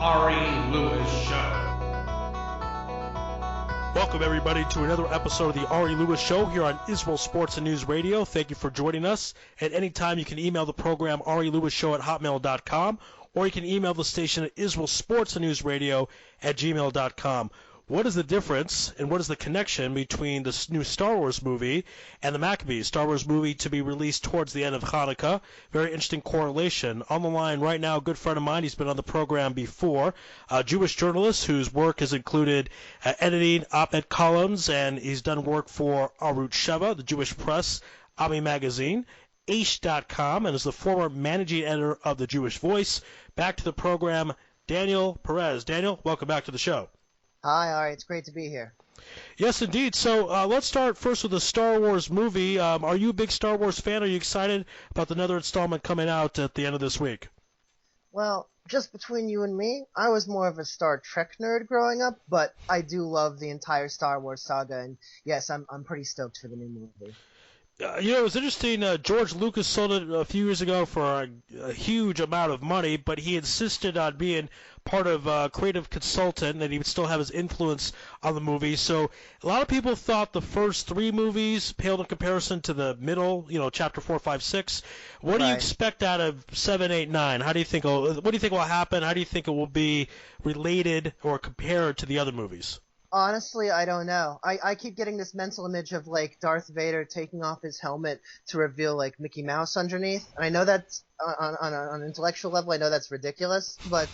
Ari Lewis Show. Welcome, everybody, to another episode of the Ari Lewis Show here on Israel Sports and News Radio. Thank you for joining us. At any time, you can email the program arilewishow@hotmail.com, or you can email the station at Israel Sports and News Radio @gmail.com. What is the difference and what is the connection between the new Star Wars movie and the Maccabees? Star Wars movie to be released towards the end of Hanukkah. Very interesting correlation. On the line right now, a good friend of mine. He's been on the program before. A Jewish journalist whose work has included editing op-ed columns, and he's done work for Arutz Sheva, the Jewish press, Ami Magazine, Aish.com, and is the former managing editor of the Jewish Voice. Back to the program, Daniel Perez. Daniel, welcome back to the show. Hi, Ari. It's great to be here. Yes, indeed. So let's start first with the Star Wars movie. Are you a big Star Wars fan? Are you excited about another installment coming out at the end of this week? Well, just between you and me, I was more of a Star Trek nerd growing up, but I do love the entire Star Wars saga, and yes, I'm pretty stoked for the new movie. It was interesting. George Lucas sold it a few years ago for a huge amount of money, but he insisted on being part of a creative consultant, and that he would still have his influence on the movie. So a lot of people thought the first three movies paled in comparison to the middle, chapter 4, 5, 6. What do you expect out of 7, 8, 9? What do you think will happen? How do you think it will be related or compared to the other movies? Honestly, I don't know. I keep getting this mental image of, Darth Vader taking off his helmet to reveal, Mickey Mouse underneath. And I know that's, on an intellectual level, I know that's ridiculous. But,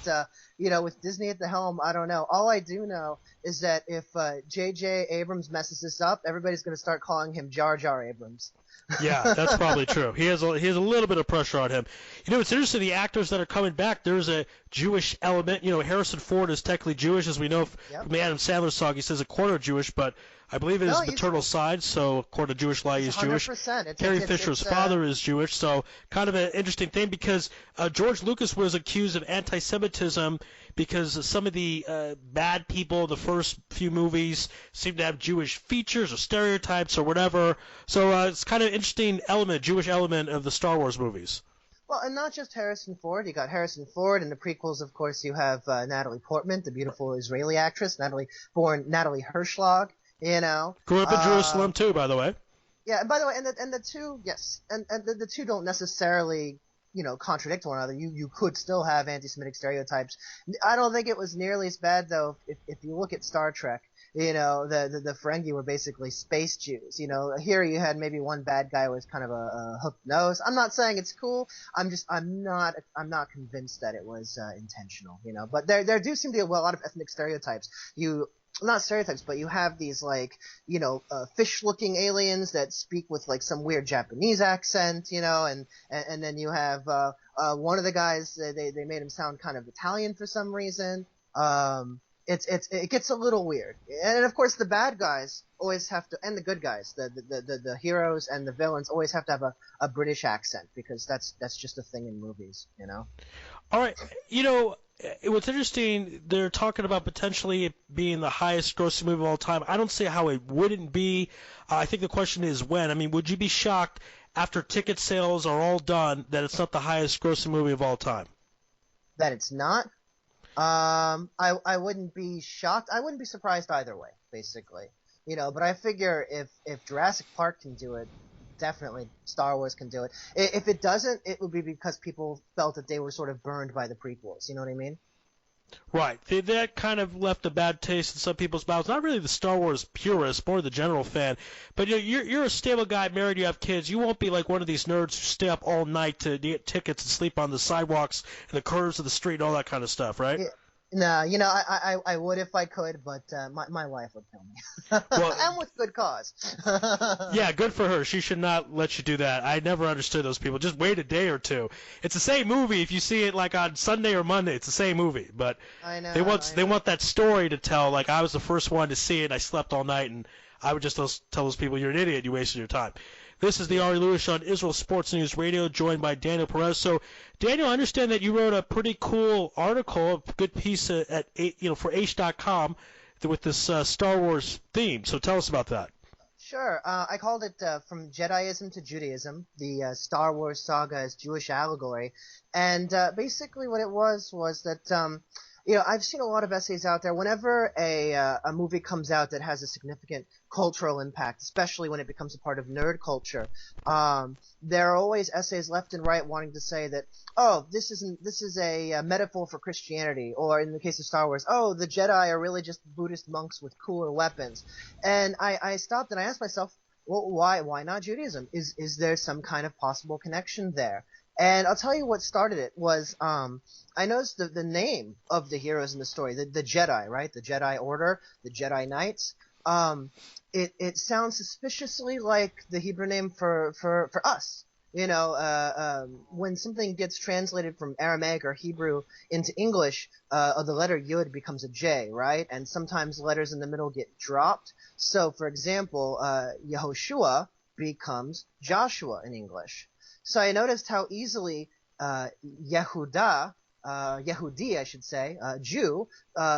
with Disney at the helm, I don't know. All I do know is that if J.J. Abrams messes this up, everybody's going to start calling him Jar Jar Abrams. Yeah, that's probably true. He has a little bit of pressure on him. It's interesting, the actors that are coming back, there's a Jewish element. Harrison Ford is technically Jewish, as we know from the Adam Sandler song. He says a quarter Jewish, but I believe it is maternal side, so according to Jewish law, he's Jewish. Carrie Fisher's father is Jewish, so kind of an interesting thing because George Lucas was accused of anti-Semitism because some of the bad people in the first few movies seem to have Jewish features or stereotypes or whatever. So it's kind of an interesting element, Jewish element of the Star Wars movies. Well, and not just Harrison Ford. You got Harrison Ford. In the prequels, of course, you have Natalie Portman, the beautiful Israeli actress, born Natalie Hirschlag. Grew up in Jerusalem too, by the way. Yeah, and by the way, and the two, yes, and the two don't necessarily, contradict one another. You could still have anti-Semitic stereotypes. I don't think it was nearly as bad though. If you look at Star Trek, the Ferengi were basically space Jews. Here you had maybe one bad guy with kind of a hooked nose. I'm not saying it's cool. I'm not convinced that it was intentional. But there do seem to be a lot of ethnic stereotypes. Not stereotypes, but you have these fish-looking aliens that speak with some weird Japanese accent, and then you have one of the guys, they made him sound kind of Italian for some reason. It gets a little weird, and of course the bad guys always have to, and the good guys, the heroes and the villains always have to have a British accent because that's just a thing in movies, All right, what's interesting, they're talking about potentially it being the highest grossing movie of all time. I don't see how it wouldn't be. I think the question is when. I mean, would you be shocked after ticket sales are all done that it's not the highest grossing movie of all time? That it's not? I wouldn't be shocked. I wouldn't be surprised either way, basically. But I figure if Jurassic Park can do it, definitely Star Wars can do it. If it doesn't, it would be because people felt that they were sort of burned by the prequels. You know what I mean? Right. That kind of left a bad taste in some people's mouths. Not really the Star Wars purist, more the general fan. But you're a stable guy, married, you have kids. You won't be like one of these nerds who stay up all night to get tickets and sleep on the sidewalks and the curves of the street and all that kind of stuff, right? Yeah. No, I would if I could, but my wife would kill me. Well, and with good cause. Yeah, good for her. She should not let you do that. I never understood those people. Just wait a day or two. It's the same movie if you see it on Sunday or Monday. It's the same movie, but I know, they want that story to tell. I was the first one to see it. I slept all night, and I would just tell those people, "You're an idiot. You wasted your time." This is the Ari Lewis Show on Israel Sports News Radio, joined by Daniel Perez. So, Daniel, I understand that you wrote a pretty cool article, a good piece for Aish.com with this Star Wars theme. So tell us about that. Sure. I called it From Jediism to Judaism, the Star Wars saga as Jewish allegory. And basically what it was that I've seen a lot of essays out there. Whenever a movie comes out that has a significant cultural impact, especially when it becomes a part of nerd culture, there are always essays left and right wanting to say that, oh, this is a metaphor for Christianity, or in the case of Star Wars, oh, the Jedi are really just Buddhist monks with cooler weapons. And I stopped and I asked myself, well, why not Judaism? Is there some kind of possible connection there? And I'll tell you what started it was I noticed the name of the heroes in the story, the Jedi, right? The Jedi Order, the Jedi Knights. It sounds suspiciously like the Hebrew name for us. When something gets translated from Aramaic or Hebrew into English, the letter Yud becomes a J, right? And sometimes letters in the middle get dropped. So, for example, Yehoshua becomes Joshua in English. So I noticed how easily Yehudi, I should say, Jew,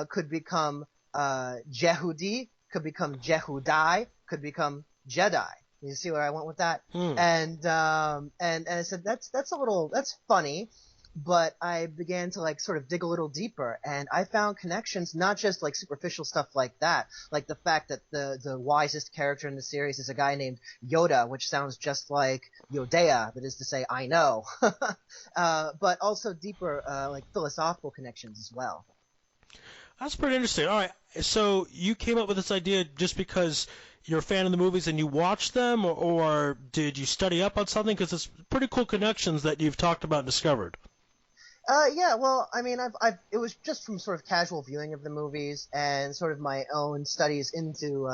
could become Jehudi, could become Jehudai, could become Jedi. You see where I went with that? And I said that's funny, but I began to sort of dig a little deeper, and I found connections, not just superficial stuff like that, like the fact that the wisest character in the series is a guy named Yoda, which sounds just like Yodea, that is to say, I know, but also deeper philosophical connections as well. That's pretty interesting. All right, so you came up with this idea just because you're a fan of the movies and you watched them, or did you study up on something? Because it's pretty cool connections that you've talked about and discovered. Yeah, well, I mean, it was just from sort of casual viewing of the movies and sort of my own studies into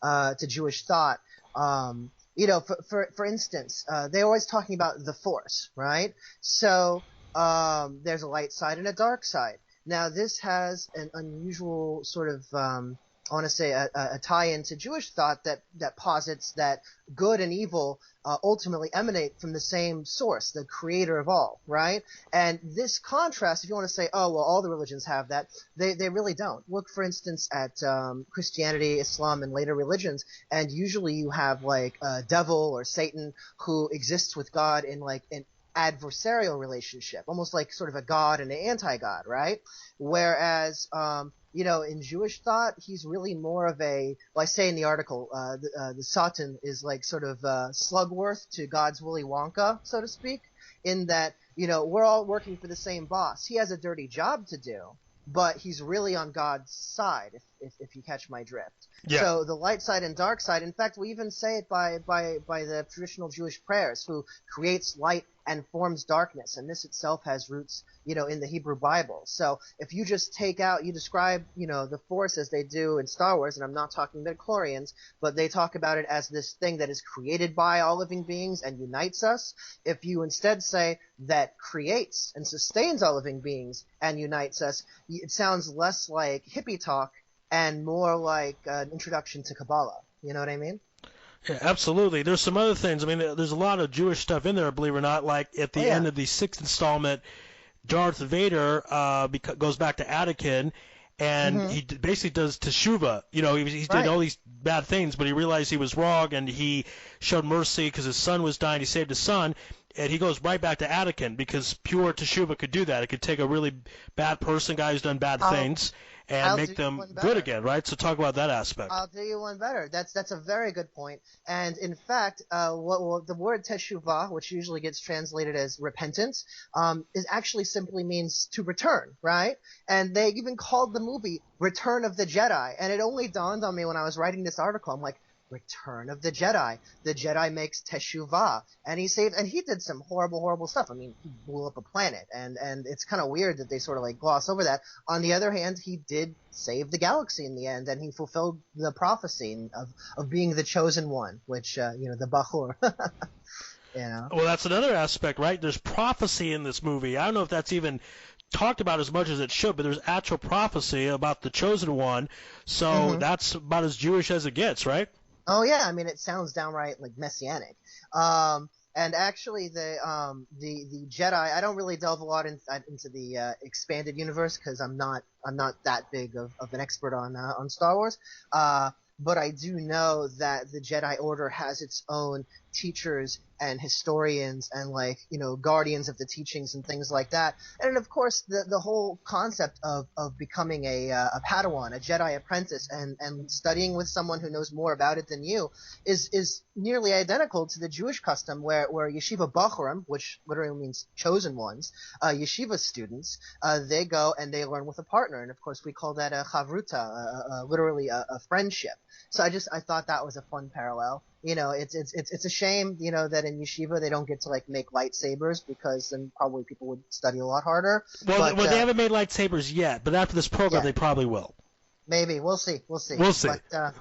to Jewish thought. For instance, they're always talking about the Force, right? So there's a light side and a dark side. Now, this has an unusual sort of I want to say a tie-in to Jewish thought that posits that good and evil ultimately emanate from the same source, the creator of all, right? And this contrast, if you want to say, oh, well, all the religions have that, they really don't. Look, for instance, at Christianity, Islam, and later religions, and usually you have a devil or Satan who exists with God in an adversarial relationship, almost like sort of a god and an anti-god, right? Whereas in Jewish thought, he's really more of a, well, I say in the article, the Satan is sort of Slugworth to God's Willy Wonka, so to speak, in that, we're all working for the same boss. He has a dirty job to do, but he's really on God's side, if you catch my drift. Yeah. So the light side and dark side, in fact, we even say it by the traditional Jewish prayers, who creates light and forms darkness, and this itself has roots, in the Hebrew Bible. So if you just you describe, the Force as they do in Star Wars, and I'm not talking midichlorians, but they talk about it as this thing that is created by all living beings and unites us. If you instead say that creates and sustains all living beings and unites us, it sounds less like hippie talk and more like an introduction to Kabbalah. You know what I mean? Yeah, absolutely. There's some other things. I mean, there's a lot of Jewish stuff in there, believe it or not. Like at the end of the 6th installment, Darth Vader goes back to Anakin, and he basically does teshuvah. He did all these bad things, but he realized he was wrong, and he showed mercy because his son was dying. He saved his son, and he goes right back to Anakin because pure teshuvah could do that. It could take a really bad person, guy who's done bad things, and make them good again, right? So talk about that aspect. I'll do you one better. That's a very good point. And in fact, the word teshuvah, which usually gets translated as repentance, is actually simply means to return, right? And they even called the movie Return of the Jedi. And it only dawned on me when I was writing this article. I'm like, Return of the Jedi. The Jedi makes teshuvah, and he did some horrible stuff. I mean, he blew up a planet, and it's kind of weird that they sort of gloss over that. On the other hand, he did save the galaxy in the end, and he fulfilled the prophecy of being the chosen one, which the Bachur. Well, that's another aspect, right? There's prophecy in this movie. I don't know if that's even talked about as much as it should, but there's actual prophecy about the chosen one, so that's about as Jewish as it gets, right? Oh yeah, I mean it sounds downright messianic. And actually the Jedi, I don't really delve a lot into the expanded universe because I'm not that big of an expert on Star Wars. But I do know that the Jedi Order has its own teachers and historians and like, you know, guardians of the teachings and things like that. And of course, the whole concept of becoming a Padawan, a Jedi apprentice, and studying with someone who knows more about it than you is nearly identical to the Jewish custom where yeshiva bachurim, which literally means chosen ones, yeshiva students, they go and they learn with a partner. And of course, we call that a chavruta, literally a friendship. So I thought that was a fun parallel. You know, it's a shame, you know, that in yeshiva they don't get to like make lightsabers, because then probably people would study a lot harder. Well, they haven't made lightsabers yet, but after this program they probably will. Maybe. We'll see. We'll see. But,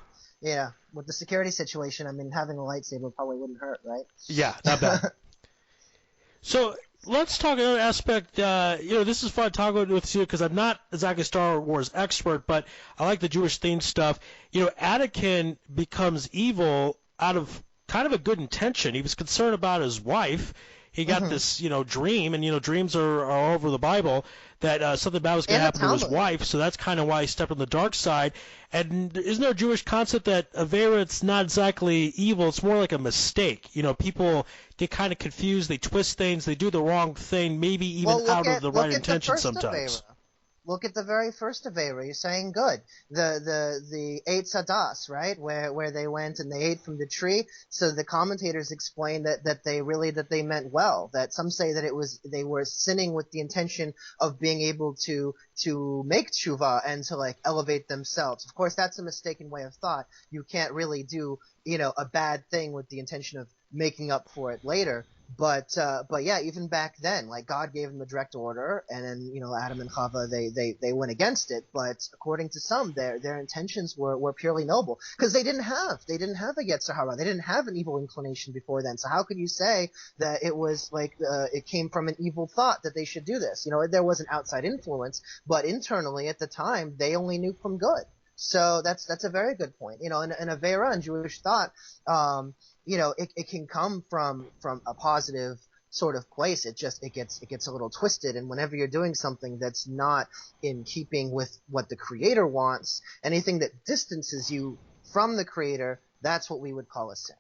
yeah, with the security situation, I mean, having a lightsaber probably wouldn't hurt, right? Yeah, not bad. So let's talk another aspect. You know, this is fun talking with you because I'm not exactly a Star Wars expert, but I like the Jewish themed stuff. You know, Anakin becomes evil out of kind of a good intention. He was concerned about his wife. He got this, you know, dream, and, you know, dreams are all over the Bible, that something bad was going to happen to his wife, so that's kind of why he stepped on the dark side. And isn't there a Jewish concept that Avera, it's not exactly evil, it's more like a mistake? You know, people get kind of confused, they twist things, they do the wrong thing, maybe even out of the right intention sometimes. Look at the very first Avera. You're saying good. The eight Sadas, right? Where they went and they ate from the tree. So the commentators explain that they meant well. That some say that they were sinning with the intention of being able to make tshuva and to like elevate themselves. Of course, that's a mistaken way of thought. You can't really do, you know, a bad thing with the intention of making up for it later. But yeah, even back then, like God gave them a direct order, and then, you know, Adam and Chava, they went against it. But according to some, their intentions were purely noble, because they didn't have a Yetzer Hara. They didn't have an evil inclination before then. So how could you say that it was like it came from an evil thought that they should do this? You know, there was an outside influence, but internally at the time they only knew from good. So that's a very good point. You know, in Avera and Jewish thought, you know, it can come from a positive sort of place. It gets a little twisted, and whenever you're doing something that's not in keeping with what the Creator wants, anything that distances you from the Creator, that's what we would call a sin.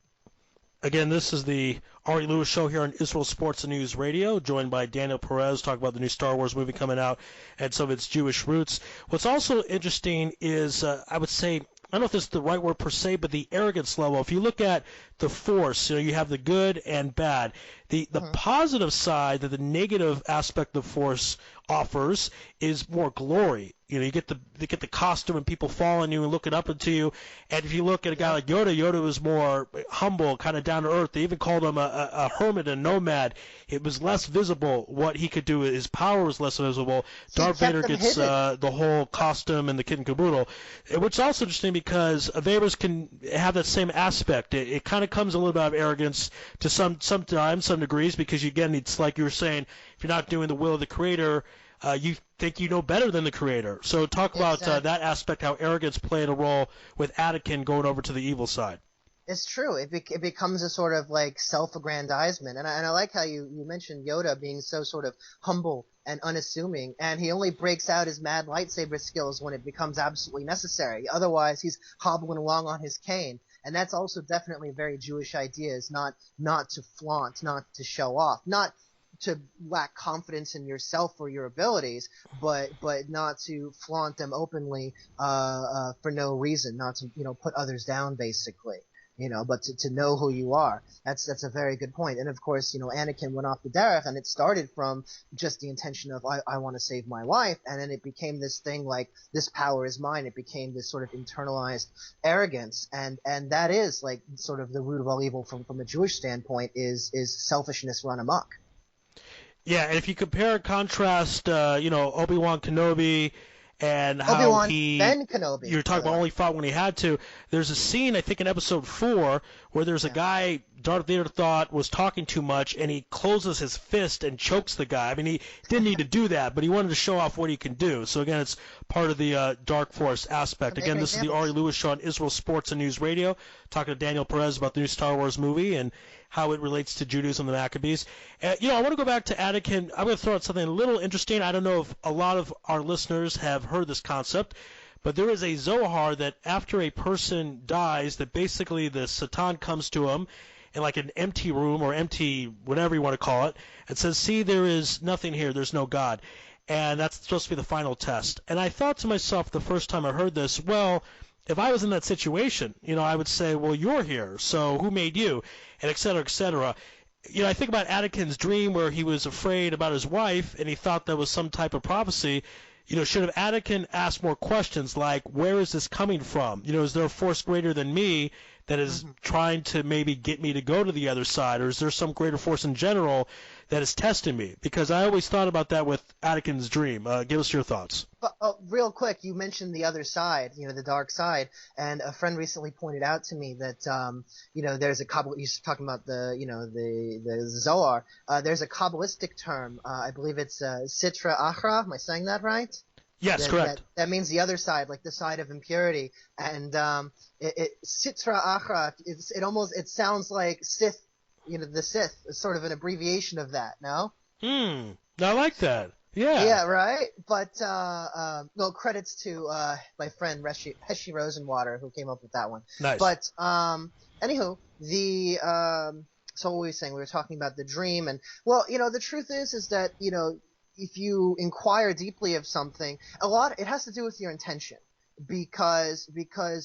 Again, this is the Ari Lewis Show here on Israel Sports and News Radio, joined by Daniel Perez, talking about the new Star Wars movie coming out and some of its Jewish roots. What's also interesting is, I would say, I don't know if this is the right word per se, but the arrogance level. If you look at the Force, you know, you have the good and bad. The positive side, that the negative aspect of the Force offers, is more glory. You know, you get the costume and people following you and looking up into you. And if you look at a guy like Yoda was more humble, kind of down to earth. They even called him a hermit, a nomad. It was less visible what he could do. His power was less visible. Darth Vader gets the whole costume and the kit and caboodle, which is also interesting because Averas can have that same aspect. It kind of comes a little bit of arrogance to sometimes, some degrees, because again, it's like you were saying, if you're not doing the will of the Creator, you think you know better than the Creator. So talk about that aspect, how arrogance played a role with Anakin going over to the evil side. It's true. It becomes a sort of like self-aggrandizement. And I like how you mentioned Yoda being so sort of humble and unassuming, and he only breaks out his mad lightsaber skills when it becomes absolutely necessary. Otherwise, he's hobbling along on his cane. And that's also definitely a very Jewish idea, is not to flaunt, not to show off, not to lack confidence in yourself or your abilities, but not to flaunt them openly for no reason, not to, you know, put others down basically, you know, but to know who you are. That's a very good point. And of course, you know, Anakin went off the derech, and it started from just the intention of I want to save my wife, and then it became this thing like this power is mine. It became this sort of internalized arrogance, and that is like sort of the root of all evil from a Jewish standpoint is selfishness run amok. Yeah, and if you compare and contrast, you know, Obi-Wan Kenobi and how Ben Kenobi. You're talking about only fought when he had to. There's a scene, I think, in Episode 4 where there's a guy Darth Vader thought was talking too much, and he closes his fist and chokes the guy. I mean, he didn't need to do that, but he wanted to show off what he can do. So, again, it's part of the Dark Force aspect. Again, this is the Ari Lewis Show on Israel Sports and News Radio, talking to Daniel Perez about the new Star Wars movie and how it relates to Judaism and the Maccabees. You know, I want to go back to Anakin. I'm going to throw out something a little interesting. I don't know if a lot of our listeners have heard this concept, but there is a Zohar that after a person dies, that basically the Satan comes to him in like an empty room or empty whatever you want to call it, and says, see, there is nothing here, there's no God. And that's supposed to be the final test. And I thought to myself the first time I heard this, well, if I was in that situation, I would say, well, you're here, so who made you? And et cetera, et cetera. I think about Anakin's dream where he was afraid about his wife and he thought that was some type of prophecy. Should have Anakin asked more questions like, where is this coming from? Is there a force greater than me that is trying to maybe get me to go to the other side? Or is there some greater force in general that is testing me? Because I always thought about that with Anakin's dream. Give us your thoughts. Real quick, you mentioned the other side, the dark side, and a friend recently pointed out to me that, there's a you're talking about the Zohar. There's a Kabbalistic term. I believe it's Sitra Achra. Am I saying that right? Yes, correct. That means the other side, like the side of impurity. And Sitra Achra, it sounds like Sith. The Sith is sort of an abbreviation of that. No? I like that. Yeah. Yeah, right? But, credits to, my friend Heshi Rosenwater, who came up with that one. Nice. But, anywho, so what were we saying? We were talking about the dream, and, well, the truth is that, if you inquire deeply of something, it has to do with your intention. Because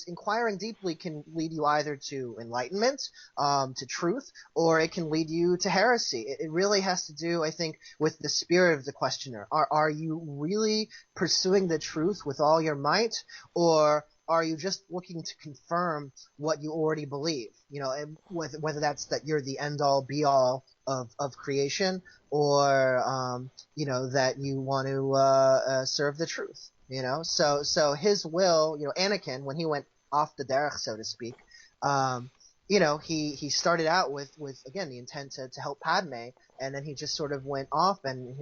inquiring deeply can lead you either to enlightenment, to truth, or it can lead you to heresy. It really has to do, I think, with the spirit of the questioner. Are you really pursuing the truth with all your might, or are you just looking to confirm what you already believe? And whether that's that you're the end-all, be-all of creation, or that you want to serve the truth. So his will, Anakin, when he went off the derech, so to speak, he started out with again the intent to help Padme, and then he just sort of went off, and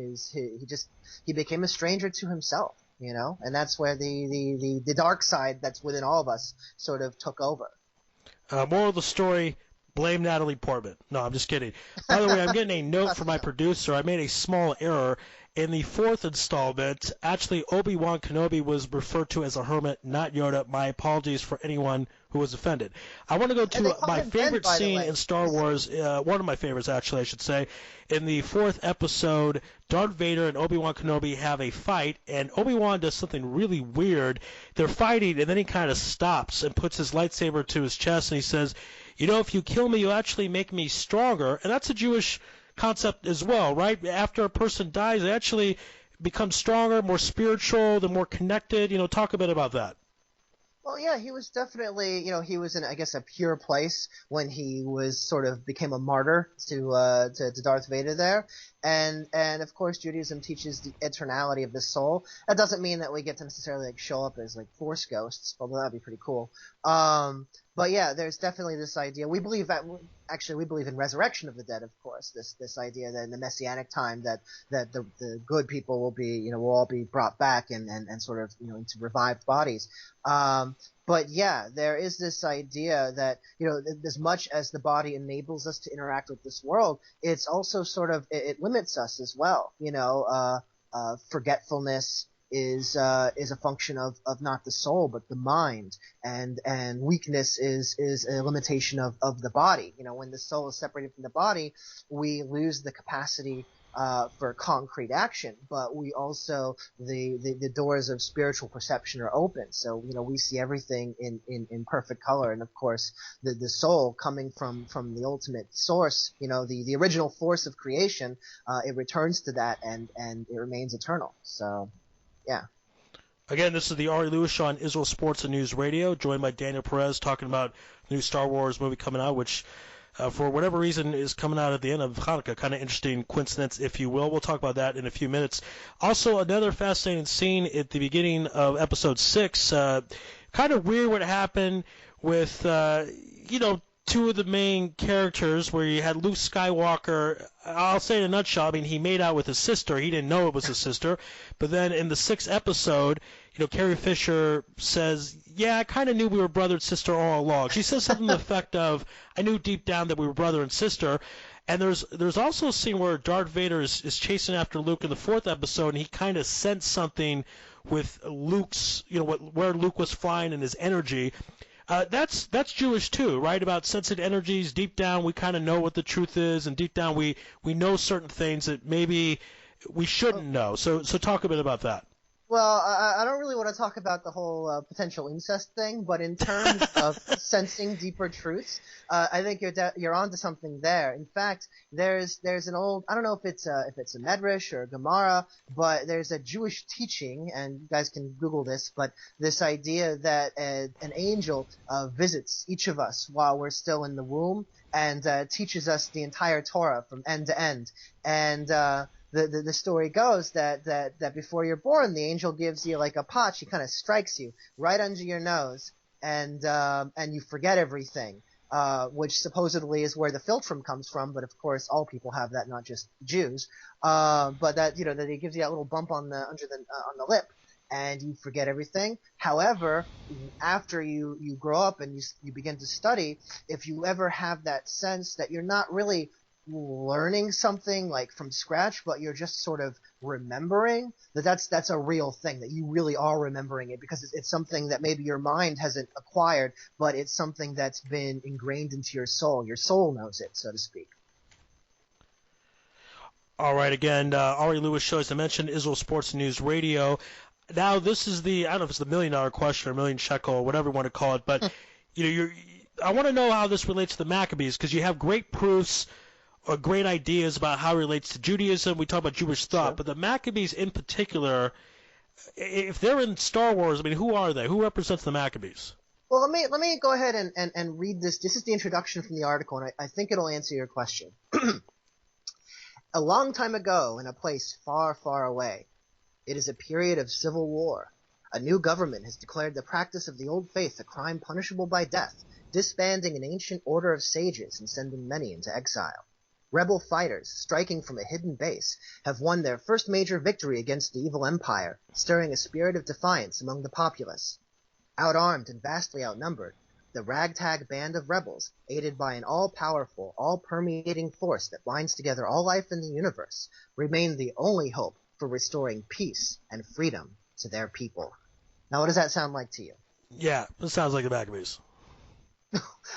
he became a stranger to himself, and that's where the dark side that's within all of us sort of took over. Moral of the story: blame Natalie Portman. No, I'm just kidding. By the way, I'm getting a note from my producer. I made a small error. In the fourth installment, actually Obi-Wan Kenobi was referred to as a hermit, not Yoda. My apologies for anyone who was offended. I want to go to my favorite scene in Star Wars, one of my favorites actually, I should say. In the fourth episode, Darth Vader and Obi-Wan Kenobi have a fight, and Obi-Wan does something really weird. They're fighting, and then he kind of stops and puts his lightsaber to his chest, and he says, if you kill me, you'll actually make me stronger. And that's a Jewish concept as well, right? After a person dies, they actually become stronger, more spiritual, they're more connected. Talk a bit about that. Well, yeah, he was definitely, he was in, I guess, a pure place when he was sort of became a martyr to Darth Vader there. And of course, Judaism teaches the eternality of the soul. That doesn't mean that we get to necessarily show up as force ghosts, although that'd be pretty cool. But yeah, there's definitely this idea. We believe in resurrection of the dead, of course. This idea that in the messianic time that the good people will all be brought back and sort of into revived bodies. But yeah, there is this idea that, as much as the body enables us to interact with this world, it's also sort of, it limits us as well. Forgetfulness is a function of not the soul, but the mind. And weakness is a limitation of the body. When the soul is separated from the body, we lose the capacity for concrete action, but we also the doors of spiritual perception are open. So we see everything in perfect color, and of course the soul coming from the ultimate source, the original force of creation, it returns to that and it remains eternal. So yeah. Again, this is the Ari Lewis Show on Israel Sports and News Radio, joined by Daniel Perez talking about the new Star Wars movie coming out, which for whatever reason is coming out at the end of Hanukkah. Kind of interesting coincidence, if you will. We'll talk about that in a few minutes. Also, another fascinating scene at the beginning of Episode 6. Kind of weird what happened with, two of the main characters where you had Luke Skywalker. I'll say in a nutshell, he made out with his sister. He didn't know it was his sister. But then in the 6th episode, Carrie Fisher says, yeah, I kind of knew we were brother and sister all along. She says something to the effect of, I knew deep down that we were brother and sister. And there's also a scene where Darth Vader is chasing after Luke in the 4th episode, and he kind of sensed something with Luke's, where Luke was flying and his energy. That's Jewish too, right? About sensing energies. Deep down, we kind of know what the truth is, and deep down, we know certain things that maybe we shouldn't know. So talk a bit about that. Well, I don't really want to talk about the whole potential incest thing, but in terms of sensing deeper truths, I think you're onto something there. In fact, there's an old, I don't know if it's a Medrash or a Gemara, but there's a Jewish teaching, and you guys can Google this, but this idea that an angel visits each of us while we're still in the womb and teaches us the entire Torah from end to end, and the story goes that before you're born, the angel gives you like a pot. She kind of strikes you right under your nose, and you forget everything, which supposedly is where the philtrum comes from. But of course, all people have that, not just Jews. But that that it gives you that little bump on the on the lip, and you forget everything. However, after you grow up and you begin to study, if you ever have that sense that you're not really learning something like from scratch, but you're just sort of remembering that's a real thing, that you really are remembering it because it's something that maybe your mind hasn't acquired, but it's something that's been ingrained into your soul. Your soul knows it, so to speak. All right, again, Ari Lewis Show, as I mentioned, Israel Sports News Radio. Now, this is I don't know if it's the $1 million question or $1,000,000 shekel or whatever you want to call it, but I want to know how this relates to the Maccabees, because you have great proofs or great ideas about how it relates to Judaism. We talk about Jewish thought, sure. But the Maccabees in particular, if they're in Star Wars, I mean, who are they? Who represents the Maccabees? Well, let me go ahead and read this. This is the introduction from the article, and I think it'll answer your question. A long time ago, in a place far, far away, it is a period of civil war. A new government has declared the practice of the old faith a crime punishable by death, disbanding an ancient order of sages and sending many into exile. Rebel fighters, striking from a hidden base, have won their first major victory against the evil empire, stirring a spirit of defiance among the populace. Outarmed and vastly outnumbered, the ragtag band of rebels, aided by an all-powerful, all-permeating force that binds together all life in the universe, remain the only hope for restoring peace and freedom to their people. Now, what does that sound like to you? Yeah, it sounds like the Maccabees.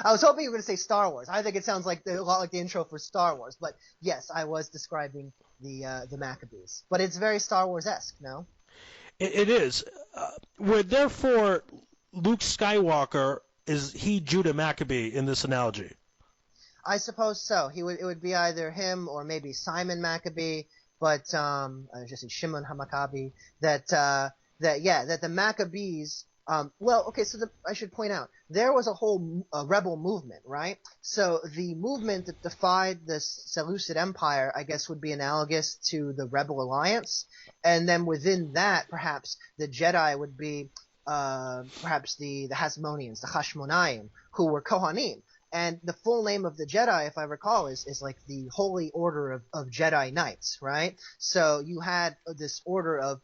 I was hoping you were going to say Star Wars. I think it sounds like a lot like the intro for Star Wars. But yes, I was describing the Maccabees. But it's very Star Wars-esque, no? It is. Therefore, Luke Skywalker, is he Judah Maccabee in this analogy? I suppose so. It would be either him or maybe Simon Maccabee. But I was just saying Shimon HaMaccabi. That the Maccabees. I should point out, there was a whole rebel movement, right? So the movement that defied the Seleucid Empire, I guess, would be analogous to the Rebel Alliance. And then within that, perhaps, the Jedi would be perhaps the Hasmoneans, the Hashmonaim, who were Kohanim. And the full name of the Jedi, if I recall, is like the Holy Order of Jedi Knights, right? So you had this order of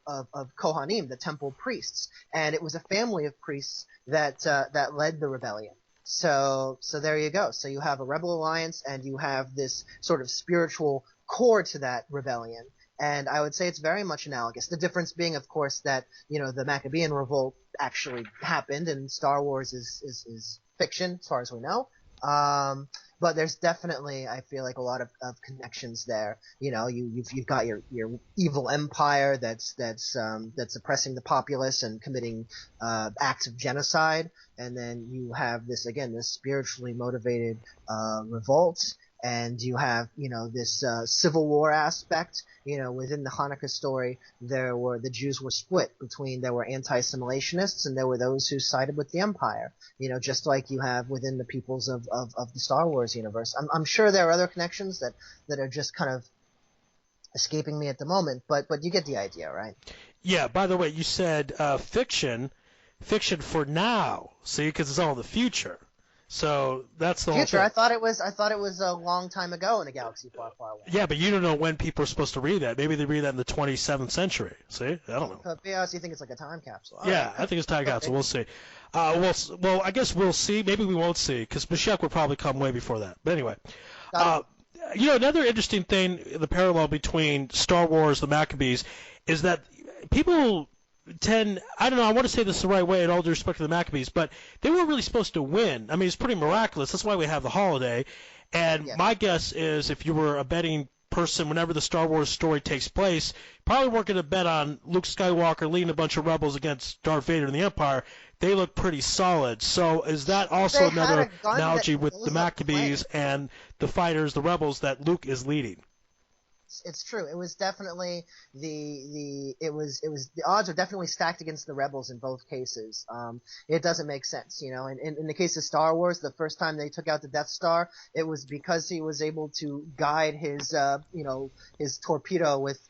Kohanim, the temple priests, and it was a family of priests that led the rebellion. So there you go. So you have a rebel alliance, and you have this sort of spiritual core to that rebellion. And I would say it's very much analogous. The difference being, of course, that the Maccabean revolt actually happened, and Star Wars is fiction, as far as we know. But there's definitely, I feel like, a lot of connections there. You've got your evil empire that's oppressing the populace and committing acts of genocide, and then you have this spiritually motivated revolt, and you have this civil war aspect. Within the Hanukkah story, the Jews were split between, there were anti-assimilationists and there were those who sided with the empire. Just like you have within the peoples of the Star Wars universe. I'm sure there are other connections that are just kind of escaping me at the moment, but you get the idea, right? Yeah. By the way, you said fiction for now, see, because it's all in the future. So that's the whole future. thing. I thought it was a long time ago in a galaxy far, far away. Yeah, but you don't know when people are supposed to read that. Maybe they read that in the 27th century. See, I don't know. Yeah, so you think it's like a time capsule? Yeah, right. I think it's time capsule. We'll see. Well, I guess we'll see. Maybe we won't see, because Mashiach will probably come way before that. But anyway, another interesting thing, the parallel between Star Wars, the Maccabees, is that people I don't know, I want to say this the right way in all due respect to the Maccabees, but they weren't really supposed to win. I mean, it's pretty miraculous. That's why we have the holiday. And Yes. my guess is if you were a betting person whenever the Star Wars story takes place, probably weren't going to bet on Luke Skywalker leading a bunch of rebels against Darth Vader and the Empire. They look pretty solid. So is that also They had another a gun analogy that with blows the up Maccabees planes. and the fighters, the rebels that Luke is leading? It's true. It was definitely the odds are definitely stacked against the rebels in both cases. It doesn't make sense, you know. In the case of Star Wars, the first time they took out the Death Star, it was because he was able to guide his his torpedo with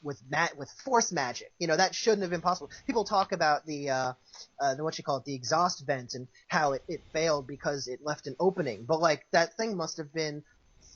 force magic. You know, that shouldn't have been possible. People talk about the the exhaust vent and how it failed because it left an opening, but like that thing must have been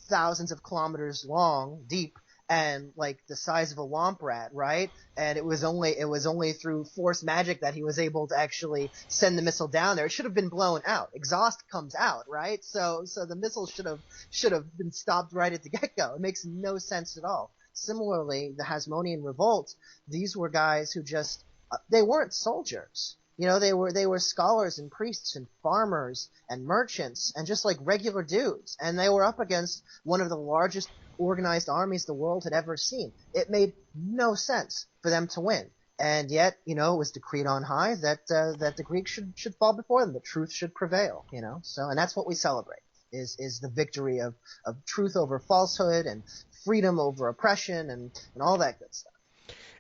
thousands of kilometers long, deep, and like the size of a womp rat, right? And it was only through force magic that he was able to actually send the missile down there. It should have been blown out. Exhaust comes out, right? So the missile should have been stopped right at the get-go. It makes no sense at all. Similarly, the Hasmonean revolt, these were guys who just they weren't soldiers. You know, they were scholars and priests and farmers and merchants and just like regular dudes. And they were up against one of the largest organized armies the world had ever seen. It made no sense for them to win. And yet, you know, it was decreed on high that the Greeks should fall before them. The truth should prevail, you know. So, and that's what we celebrate is the victory of truth over falsehood and freedom over oppression and all that good stuff.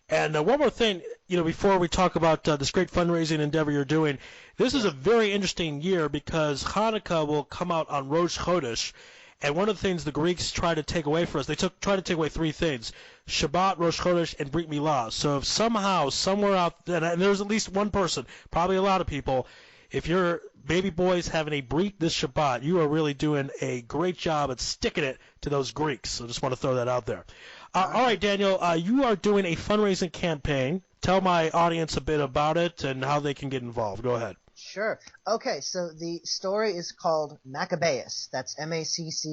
And one more thing, you know, before we talk about this great fundraising endeavor you're doing, this is a very interesting year because Hanukkah will come out on Rosh Chodesh, and one of the things the Greeks try to take away from us, they try to take away three things: Shabbat, Rosh Chodesh, and Brit Milah. So if somehow, somewhere out there, and there's at least one person, probably a lot of people, if your baby boy's having a Brit this Shabbat, you are really doing a great job at sticking it to those Greeks. So just want to throw that out there. All right, Daniel, you are doing a fundraising campaign. Tell my audience a bit about it and how they can get involved. Go ahead. Sure. Okay, so the story is called Maccabees. That's Maccabeus,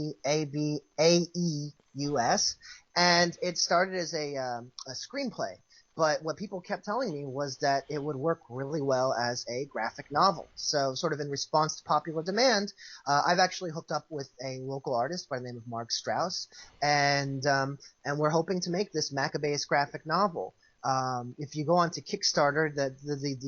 and it started as a screenplay. But what people kept telling me was that it would work really well as a graphic novel. So sort of in response to popular demand, I've actually hooked up with a local artist by the name of Mark Strauss, and we're hoping to make this Maccabees graphic novel. If you go on to Kickstarter,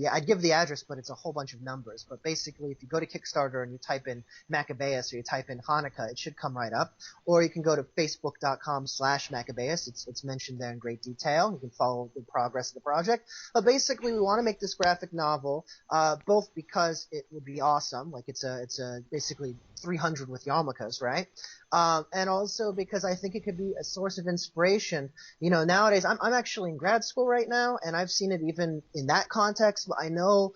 I'd give the address, but it's a whole bunch of numbers. But basically, if you go to Kickstarter and you type in Maccabees or you type in Hanukkah, it should come right up. Or you can go to facebook.com/Maccabees. It's mentioned there in great detail. You can follow the progress of the project. But basically, we want to make this graphic novel, both because it would be awesome, like it's a basically 300 with yarmulkes, right? And also because I think it could be a source of inspiration. You know, nowadays I'm actually in grad school right now, and I've seen it even in that context. But I know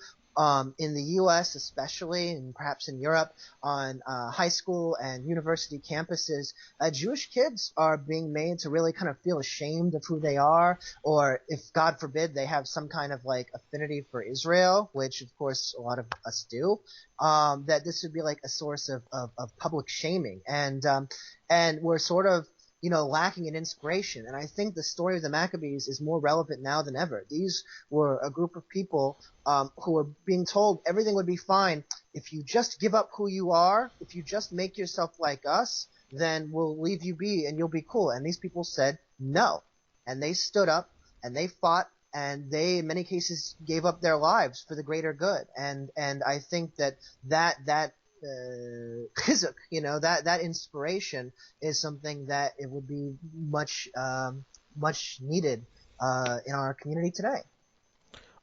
in the U.S. especially, and perhaps in Europe, on high school and university campuses, Jewish kids are being made to really kind of feel ashamed of who they are, or if God forbid they have some kind of like affinity for Israel, which of course a lot of us do, that this would be like a source of public shaming, and we're sort of lacking in inspiration. And I think the story of the Maccabees is more relevant now than ever. These were a group of people who were being told everything would be fine if you just give up who you are, if you just make yourself like us, then we'll leave you be and you'll be cool. And these people said no. And they stood up and they fought, and they in many cases gave up their lives for the greater good. And I think that chizuk, that inspiration is something that it would be much needed in our community today.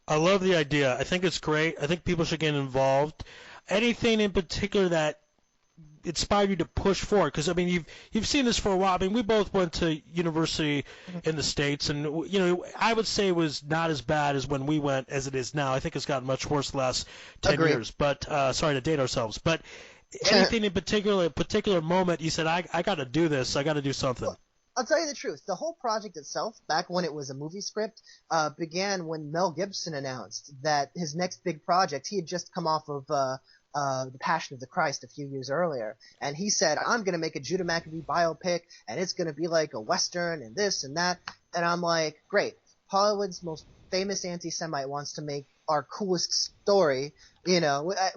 I love the idea. I think it's great. I think people should get involved. Anything in particular that inspired you to push forward? Because I mean, you've seen this for a while. I mean, we both went to university in the States, and I would say it was not as bad as when we went as it is now. I think it's gotten much worse the last 10 Agreed. years. But sorry to date ourselves. But anything in particular moment you said, I got to do this. I got to do something. Well, I'll tell you the truth. The whole project itself, back when it was a movie script, began when Mel Gibson announced that his next big project, he had just come off of The Passion of the Christ a few years earlier, and he said, I'm going to make a Judah Maccabee biopic, and it's going to be like a Western and this and that. And I'm like, great. Hollywood's most famous anti-Semite wants to make our coolest story,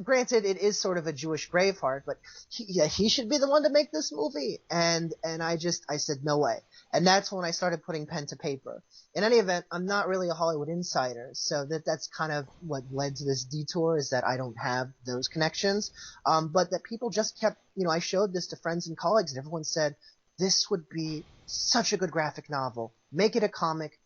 granted it is sort of a Jewish Braveheart, but he should be the one to make this movie. And I said, no way. And that's when I started putting pen to paper. In any event, I'm not really a Hollywood insider, so that's kind of what led to this detour, is that I don't have those connections. But that people just kept, I showed this to friends and colleagues, and everyone said, this would be such a good graphic novel. Make it a comic.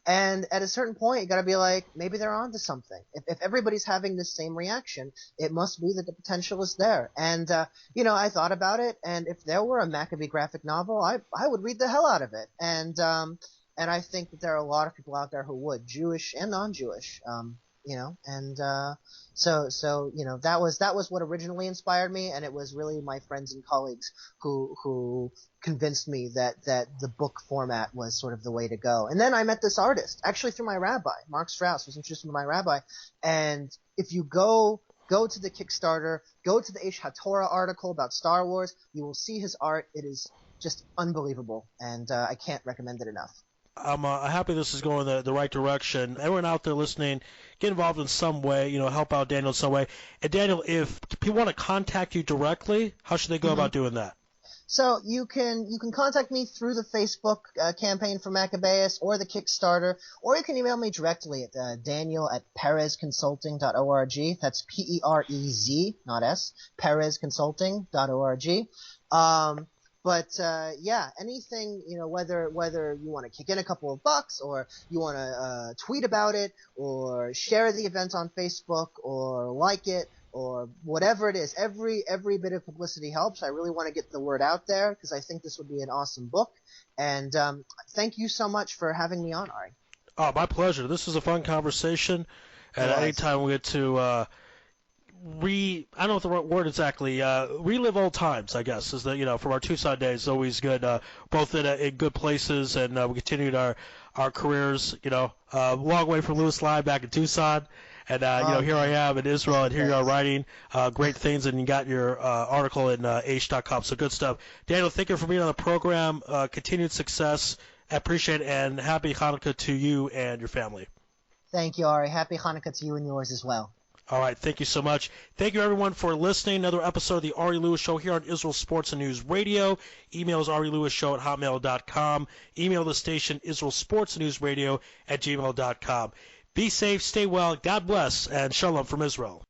And at a certain point, you gotta be like, maybe they're onto something. If everybody's having the same reaction, it must be that the potential is there. And, I thought about it, and if there were a Maccabee graphic novel, I would read the hell out of it. And I think that there are a lot of people out there who would, Jewish and non-Jewish, so that was what originally inspired me, and it was really my friends and colleagues who convinced me that the book format was sort of the way to go. And then I met this artist, actually through my rabbi. Mark Strauss was introduced to my rabbi, and if you go to the Kickstarter, go to the Aish HaTorah article about Star Wars, you will see his art. It is just unbelievable, and I can't recommend it enough. I'm happy this is going the right direction. Everyone out there listening, get involved in some way, help out Daniel in some way. And Daniel, if people want to contact you directly, how should they go about doing that? So you can contact me through the Facebook campaign for Maccabees or the Kickstarter, or you can email me directly at daniel@perezconsulting.org. That's Perez, not S, perezconsulting.org. But anything, whether you want to kick in a couple of bucks, or you want to tweet about it, or share the event on Facebook, or like it, or whatever it is, every bit of publicity helps. I really want to get the word out there, because I think this would be an awesome book. And thank you so much for having me on, Ari. Oh, my pleasure. This was a fun conversation, and anytime we get to I don't know what the right word exactly, relive old times, I guess, is from our Tucson days, always good, both in good places, and we continued our careers, long way from Lewis Live back in Tucson, and, here I am in Israel, and here you are writing great things, and you got your article in Aish.com, so good stuff. Daniel, thank you for being on the program, continued success, I appreciate it, and happy Hanukkah to you and your family. Thank you, Ari. Happy Hanukkah to you and yours as well. All right, thank you so much. Thank you, everyone, for listening. Another episode of the Ari Lewis Show here on Israel Sports and News Radio. Email is arilewishow@hotmail.com. Email the station Israel Sports and News Radio @gmail.com. Be safe, stay well, God bless, and shalom from Israel.